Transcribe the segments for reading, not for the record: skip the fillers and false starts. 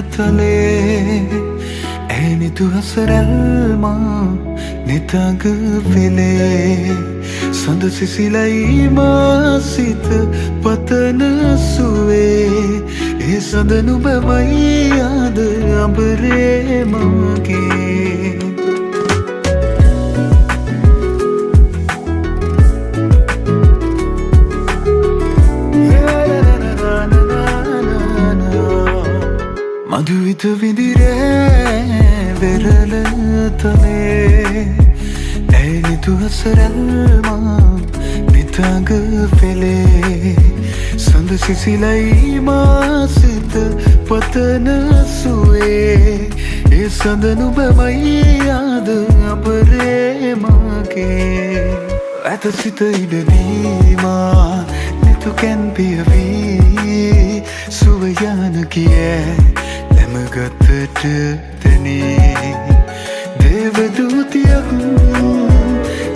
තලේ ඇනිතු හසරැල්මා නිතග පෙළේ සඳ සිසිලයි මාසිත පතන සුවේ ඒ සඳ නුබමයි ආද අඹරේ මගේ මధుවිත විදිරේ වෙරළ තලේ ඇනිතු හසරැල්මා නිතග පෙළේ සඳ සිසිලයි මාසිත පතන සුවේ ඒ සඳ නුබමයි ආද අපරේ මගේ ඇත සිත ඉඩදීමා නිතු කැන් පියවී සුවයාන කියේ නැමගතට තැනේ දේවදූතියක්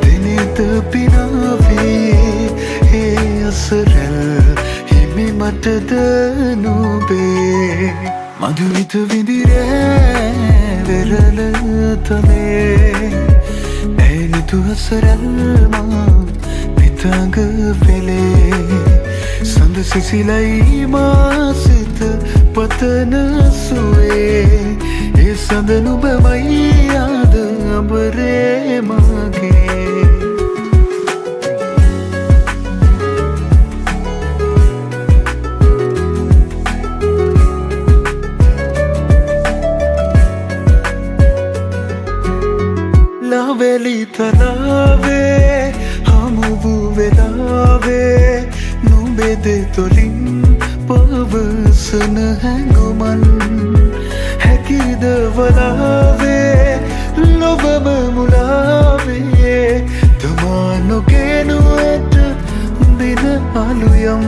දෙනෙත පිනාවේ ඒ අසරැල් හිමි මටද නුබේ මధుවිත විදිරේ වෙරළ තලේ ඇනිතු හසරැල්මා නිතග පෙළේ සඳ සිසිලයි මාසිත පතන සුවේ ඒ සඳ නුබමයි ආද අඹරේ මගේ ලවැලි තලාවේ හමු වූ වෙලාවේ නුඹෙද තොලින් පවසන හැඟුමන් හැකිද වලාවේ ලොවම මුලාවේ තමා නොගෙනු ඇත දින අලුයම්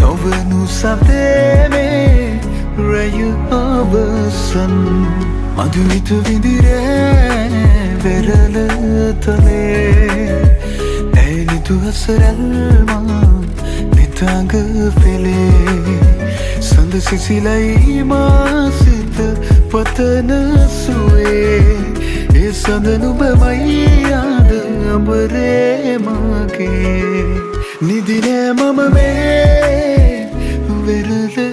නොවනු සතේනේ රැය අවසන් මధුවිත විදිරේ වෙරළ තලේ ඇනිතු හසරැල්මා නිතග පෙළේ සඳ සිසිලයි මාසිත පතන සුවේ ඒ සඳ නුබමයි ආද අඹරේ මගේ නිදිනෑ මම මේ වෙරළ